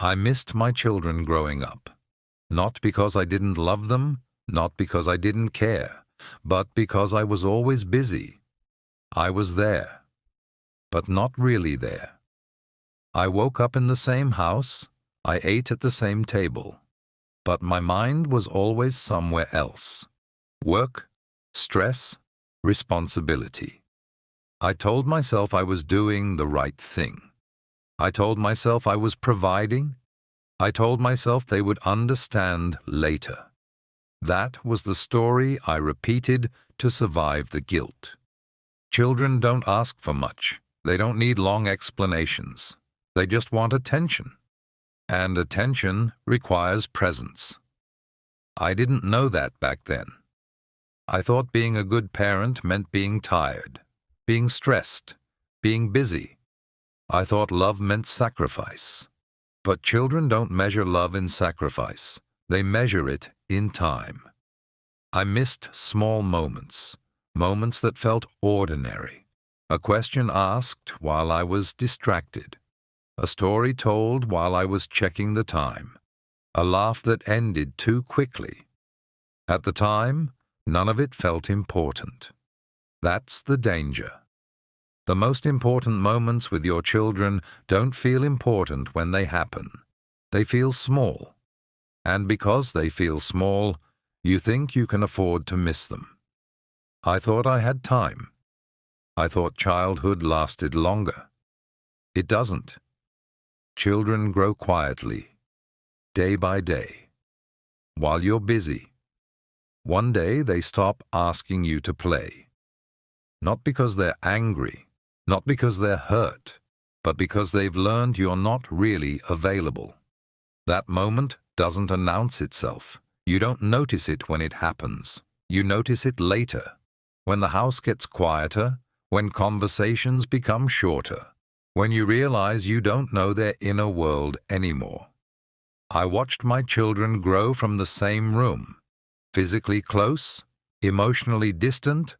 I missed my children growing up, not because I didn't love them, not because I didn't care, but because I was always busy. I was there, but not really there. I woke up in the same house, I ate at the same table, but my mind was always somewhere else. Work, stress, responsibility. I told myself I was doing the right thing. I told myself I was providing. I told myself they would understand later. That was the story I repeated to survive the guilt. Children don't ask for much. They don't need long explanations. They just want attention. And attention requires presence. I didn't know that back then. I thought being a good parent meant being tired, being stressed, being busy. I thought love meant sacrifice. But children don't measure love in sacrifice. They measure it in time. I missed small moments, moments that felt ordinary. A question asked while I was distracted. A story told while I was checking the time. A laugh that ended too quickly. At the time, none of it felt important. That's the danger. The most important moments with your children don't feel important when they happen. They feel small. And because they feel small, you think you can afford to miss them. I thought I had time. I thought childhood lasted longer. It doesn't. Children grow quietly, day by day, while you're busy. One day they stop asking you to play. Not because they're angry, not because they're hurt, but because they've learned you're not really available. That moment doesn't announce itself. You don't notice it when it happens. You notice it later, when the house gets quieter, when conversations become shorter, when you realize you don't know their inner world anymore. I watched my children grow from the same room, physically close, emotionally distant.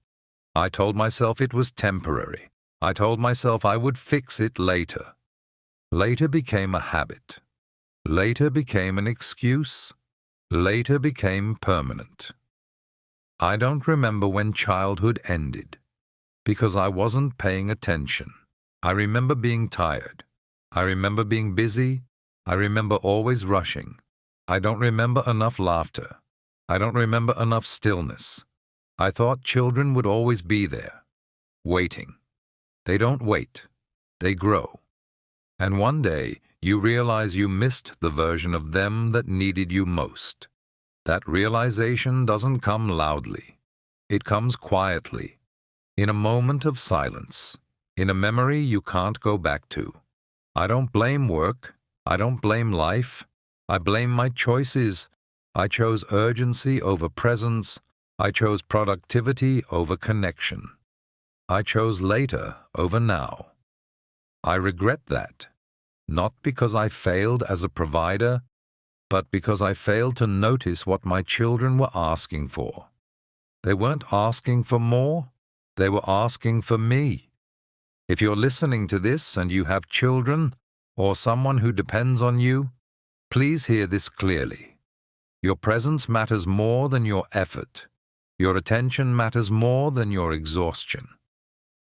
I told myself it was temporary. I told myself I would fix it later. Later became a habit. Later became an excuse. Later became permanent. I don't remember when childhood ended, because I wasn't paying attention. I remember being tired. I remember being busy. I remember always rushing. I don't remember enough laughter. I don't remember enough stillness. I thought children would always be there, waiting. They don't wait. They grow. And one day, you realize you missed the version of them that needed you most. That realization doesn't come loudly. It comes quietly, in a moment of silence, in a memory you can't go back to. I don't blame work. I don't blame life. I blame my choices. I chose urgency over presence. I chose productivity over connection. I chose later over now. I regret that, not because I failed as a provider, but because I failed to notice what my children were asking for. They weren't asking for more, they were asking for me. If you're listening to this and you have children or someone who depends on you, please hear this clearly. Your presence matters more than your effort. Your attention matters more than your exhaustion.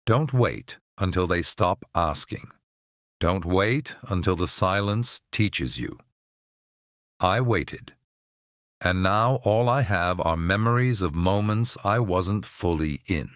Don't wait until they stop asking. Don't wait until the silence teaches you. I waited, and now all I have are memories of moments I wasn't fully in.